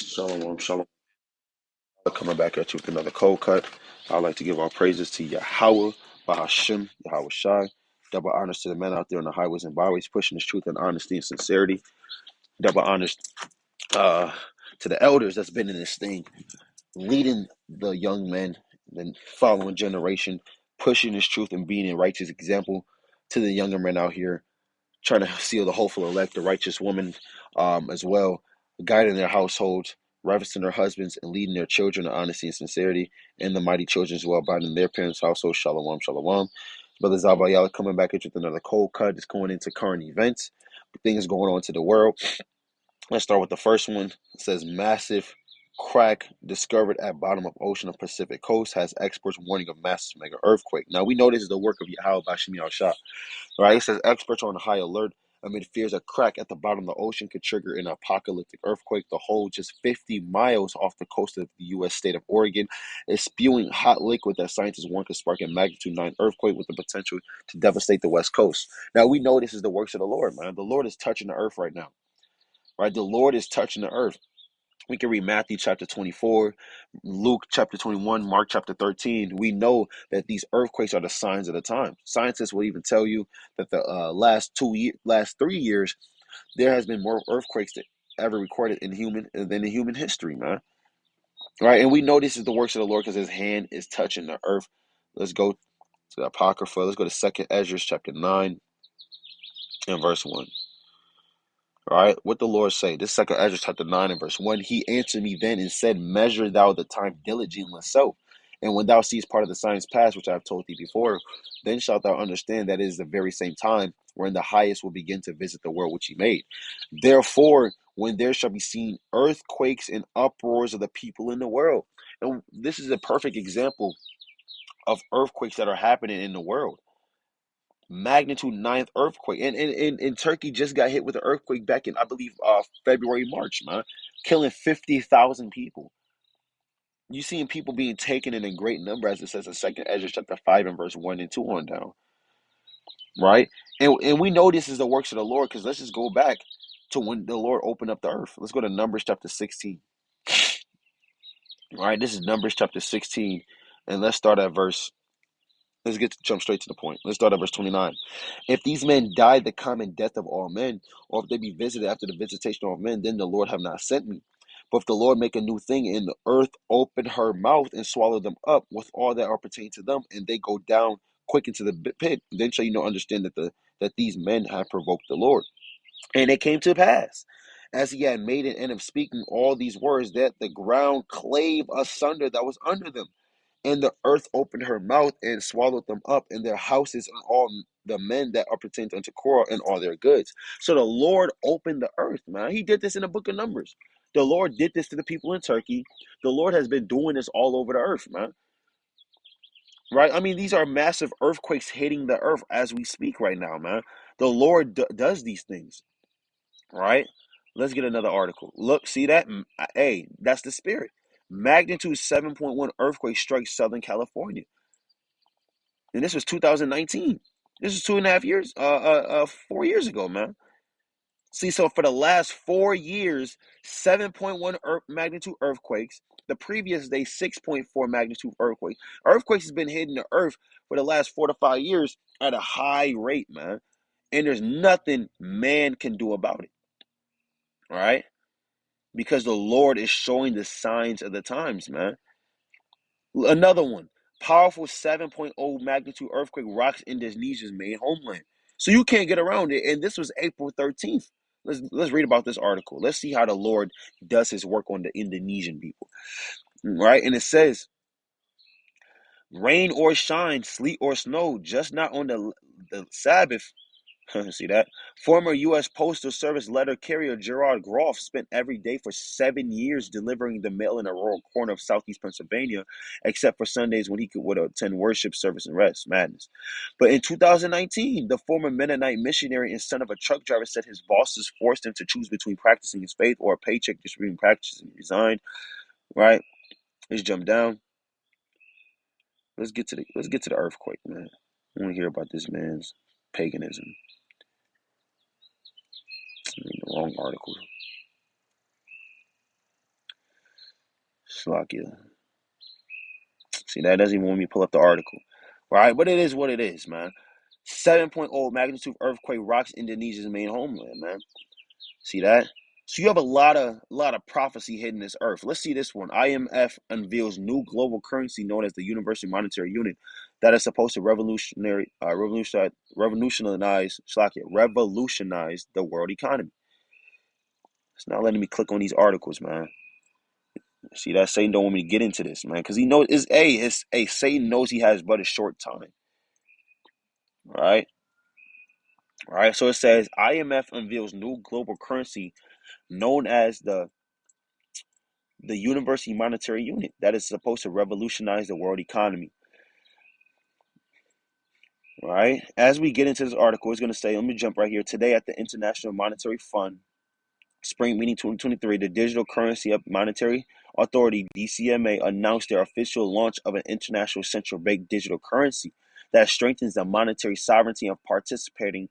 Shalom, shalom. Coming back at you with another cold cut. I'd like to give all praises to Yahweh, Bahashim, Yahweh Shai. Double honors to the men out there on the highways and byways, pushing this truth and honesty and sincerity. Double honors uh, to the elders that's been in this thing, leading the young men, the following generation, pushing this truth and being a righteous example to the younger men out here, trying to seal the hopeful elect, the righteous woman as well, guiding their households, reverencing their husbands, and leading their children in honesty and sincerity, and the mighty children as well, binding their parents' household. Shalom, shalom. Brother Zabayala coming back at you with another cold cut. It's going into current events, things going on to the world. Let's start with the first one. It says massive crack discovered at bottom of ocean of Pacific coast has experts warning of massive mega earthquake. Now we know this is the work of Yahweh Bashim Yahshua. Right? It says experts are on high alert amid fears a crack at the bottom of the ocean could trigger an apocalyptic earthquake. The hole, just 50 miles off the coast of the U.S. state of Oregon, is spewing hot liquid that scientists warn could spark a magnitude 9 earthquake with the potential to devastate the West Coast. Now, we know this is the works of the Lord, man. The Lord is touching the earth right now, right? The Lord is touching the earth. We can read Matthew chapter 24, Luke chapter 21, Mark chapter 13. We know that these earthquakes are the signs of the time. Scientists will even tell you that the last 3 years, there has been more earthquakes than ever recorded in human history, man. Right? And we know this is the works of the Lord because his hand is touching the earth. Let's go to the Apocrypha. Let's go to 2nd Ezra chapter 9 and verse 1. All right, what the Lord say? This 2nd Ezra chapter 9 and verse 1. He answered me then and said, measure thou the time diligently so. And when thou seest part of the signs past, which I have told thee before, then shalt thou understand that it is the very same time wherein the highest will begin to visit the world which he made. Therefore, when there shall be seen earthquakes and uproars of the people in the world. And this is a perfect example of earthquakes that are happening in the world. Magnitude 9th earthquake. And Turkey just got hit with an earthquake back in, I believe, February, March, man, killing 50,000 people. You seeing people being taken in a great number, as it says in 2nd Ezra chapter 5 and verse 1 and 2 on down, right? And we know this is the works of the Lord because let's just go back to when the Lord opened up the earth. Let's go to Numbers chapter 16. All right, this is Numbers chapter 16, and let's start at verse. Let's jump straight to the point. Let's start at verse 29. If these men die the common death of all men, or if they be visited after the visitation of all men, then the Lord have not sent me. But if the Lord make a new thing, and the earth open her mouth and swallow them up with all that are pertaining to them, and they go down quick into the pit, then shall you understand that these men have provoked the Lord. And it came to pass, as he had made an end of speaking all these words, that the ground clave asunder that was under them, and the earth opened her mouth and swallowed them up, and their houses, and all the men that appertain unto Korah, and all their goods. So the Lord opened the earth, man. He did this in the book of Numbers. The Lord did this to the people in Turkey. The Lord has been doing this all over the earth, man. Right? I mean, these are massive earthquakes hitting the earth as we speak right now, man. The Lord does these things, right? Let's get another article. Look, see that? Hey, that's the spirit. Magnitude 7.1 earthquake strikes Southern California. And this was 2019. This is 2.5 years, 4 years ago, man. See, so for the last 4 years, 7.1 magnitude earthquakes. The previous day, 6.4 magnitude earthquake. Earthquakes has been hitting the earth for the last 4 to 5 years at a high rate, man. And there's nothing man can do about it, all right? Because the Lord is showing the signs of the times, man. Another one, powerful 7.0 magnitude earthquake rocks Indonesia's main homeland. So you can't get around it. And this was April 13th. Let's read about this article. Let's see how the Lord does his work on the Indonesian people. Right? And it says, rain or shine, sleet or snow, just not on the Sabbath. See that? Former U.S. Postal Service letter carrier Gerard Groff spent every day for 7 years delivering the mail in a rural corner of southeast Pennsylvania, except for Sundays when he would attend worship service and rest. Madness. But in 2019, the former Mennonite missionary and son of a truck driver said his bosses forced him to choose between practicing his faith or a paycheck distributing practices, and he resigned. Right? Let's jump down. Let's get to the earthquake, man. I want to hear about this man's paganism. I'm reading the wrong article. Slovakia. See, that doesn't even want me to pull up the article. Right? But it is what it is, man. 7.0 magnitude earthquake rocks Indonesia's main homeland, man. See that? So you have a lot of prophecy hidden in this earth. Let's see this one. IMF unveils new global currency known as the Universal Monetary Unit that is supposed to revolutionize the world economy. It's not letting me click on these articles, man. See that Satan don't want me to get into this, man, because he knows Satan knows he has but a short time. Right? Right. So it says IMF unveils new global currency known as the Universal Monetary Unit that is supposed to revolutionize the world economy. Right. As we get into this article, it's going to say, let me jump right here. Today at the International Monetary Fund Spring Meeting 2023, the Digital Currency Monetary Authority, DCMA, announced their official launch of an international central bank digital currency that strengthens the monetary sovereignty of participating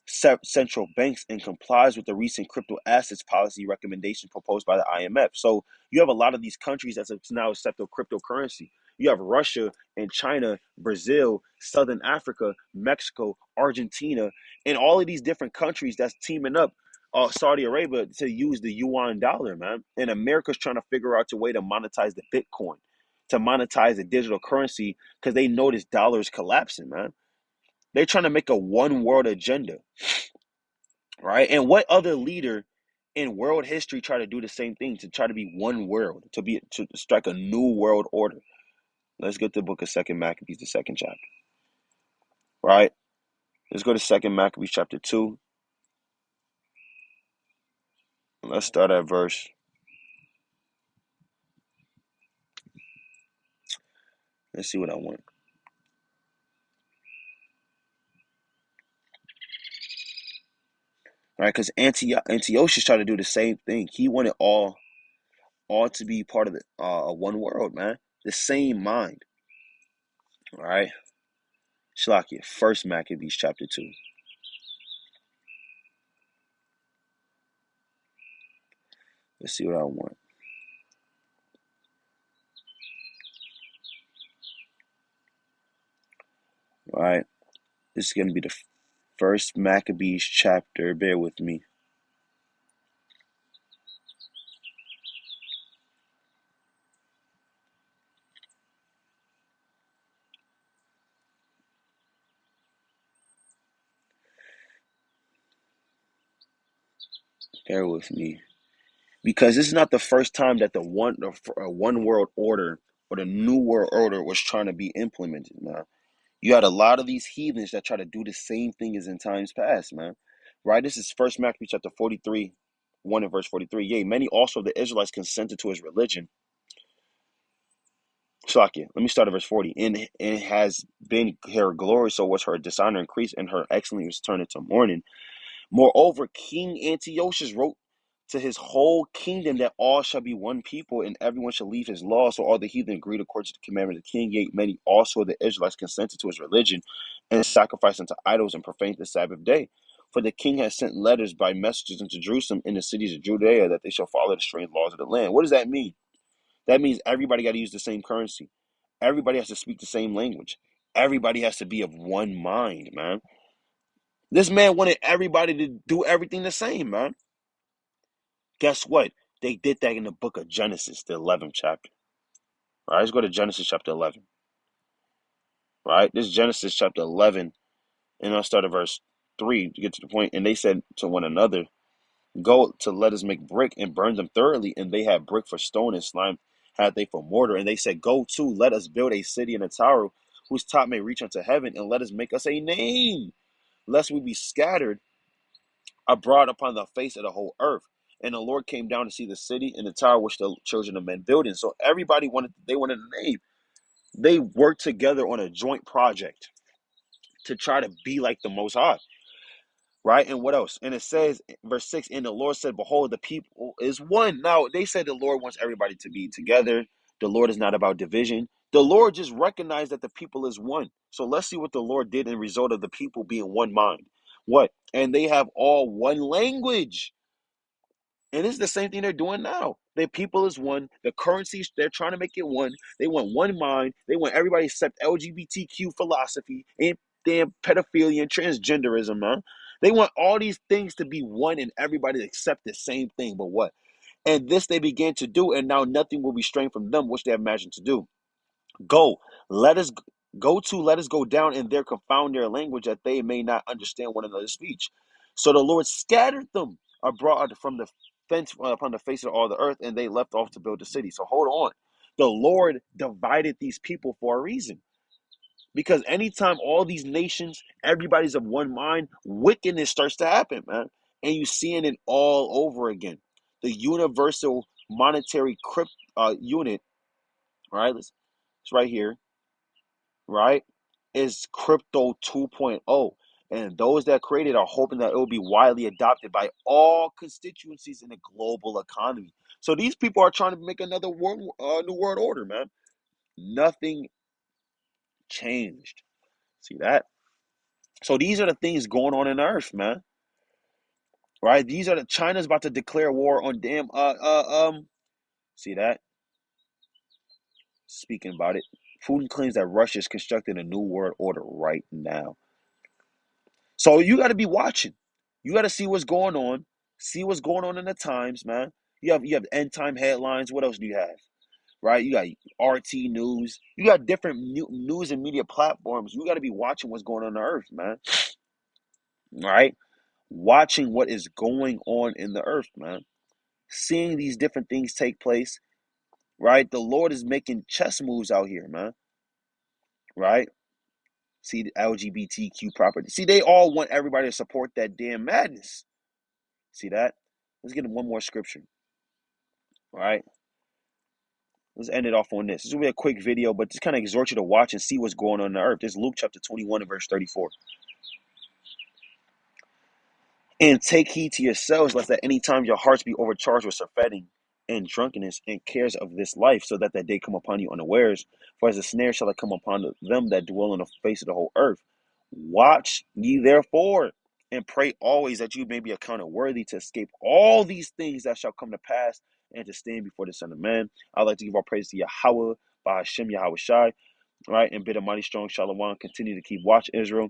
central banks and complies with the recent crypto assets policy recommendation proposed by the IMF. So you have a lot of these countries that now accept cryptocurrency. You have Russia and China, Brazil, Southern Africa, Mexico, Argentina, and all of these different countries that's teaming up, Saudi Arabia, to use the yuan dollar, man. And America's trying to figure out a way to monetize the Bitcoin, to monetize the digital currency, because they know this dollar is collapsing, man. They're trying to make a one world agenda, right? And what other leader in world history try to do the same thing, to try to be one world, to strike a new world order? Let's get to the book of Second Maccabees, the second chapter, right? Let's go to Second Maccabees chapter 2. Let's start at verse. Let's see what I want. Right, because Antiochus tried to do the same thing. He wanted all to be part of the one world, man. The same mind. All right. Shlakia, First Maccabees chapter 2. Let's see what I want. All right. This is going to be the First Maccabees chapter. Bear with me. Bear with me. Because this is not the first time that the one world order or the new world order was trying to be implemented, man. You had a lot of these heathens that try to do the same thing as in times past, man. Right? This is First Maccabees chapter 43, 1 and verse 43. Yea, many also of the Israelites consented to his religion. Slakia, let me start at verse 40. And it has been her glory, so was her dishonor increased, and her excellence was turned into mourning. Moreover, King Antiochus wrote to his whole kingdom that all shall be one people, and everyone shall leave his law. So all the heathen agreed according to the commandment of the king. Yet many also of the Israelites consented to his religion, and sacrificed unto idols, and profaned the Sabbath day. For the king has sent letters by messengers into Jerusalem in the cities of Judea that they shall follow the strange laws of the land. What does that mean? That means everybody got to use the same currency. Everybody has to speak the same language. Everybody has to be of one mind, man. This man wanted everybody to do everything the same, man. Guess what? They did that in the book of Genesis, the 11th chapter. All right, let's go to Genesis chapter 11. Right? This is Genesis chapter 11, and I'll start at verse 3 to get to the point. And they said to one another, go to let us make brick and burn them thoroughly. And they had brick for stone and slime had they for mortar. And they said, go to, let us build a city and a tower whose top may reach unto heaven, and let us make us a name, lest we be scattered abroad upon the face of the whole earth. And the Lord came down to see the city and the tower which the children of men building. So everybody wanted a name. They worked together on a joint project to try to be like the Most High. Right? And what else? And it says, verse 6, and the Lord said, behold, the people is one. Now, they said the Lord wants everybody to be together. The Lord is not about division. The Lord just recognized that the people is one. So let's see what the Lord did in result of the people being one mind. What? And they have all one language And it's the same thing they're doing now. Their people is one. The currencies, they're trying to make it one. They want one mind. They want everybody except LGBTQ philosophy and damn pedophilia and transgenderism, man. They want all these things to be one and everybody to accept the same thing. But what? And this they began to do, and now nothing will be strained from them, which they have imagined to do. Go, let us let us go down in their confound their language that they may not understand one another's speech. So the Lord scattered them abroad from the fence upon the face of all the earth, and they left off to build the city. So hold on. The Lord divided these people for a reason. Because anytime all these nations, everybody's of one mind, wickedness starts to happen, man. And you seeing it all over again. The universal monetary unit, right? It's right here, right, is crypto 2.0. And those that created are hoping that it will be widely adopted by all constituencies in the global economy. So these people are trying to make another new world order, man. Nothing changed. See that? So these are the things going on in Earth, man. Right? These are the China's about to declare war on damn. See that? Speaking about it, Putin claims that Russia is constructing a new world order right now. So you got to be watching. You got to see what's going on. See what's going on in the times, man. You have end time headlines. What else do you have? Right? You got RT News. You got different news and media platforms. You got to be watching what's going on the earth, man. Right? Watching what is going on in the earth, man. Seeing these different things take place. Right? The Lord is making chess moves out here, man. Right? See the LGBTQ property. See, they all want everybody to support that damn madness. See that? Let's get one more scripture. All right. Let's end it off on this. This will be a quick video, but just kind of exhort you to watch and see what's going on the earth. This is Luke chapter 21 and verse 34. And take heed to yourselves, lest at any time your hearts be overcharged with surfeiting and drunkenness and cares of this life, so that day come upon you unawares. For as a snare shall it come upon them that dwell on the face of the whole earth. Watch ye therefore, and pray always that you may be accounted worthy to escape all these things that shall come to pass and to stand before the Son of Man. I'd like to give our praise to Yahweh, by Hashem Yahweh Shai, right? And bid a mighty strong shalom. Continue to keep watch, Israel.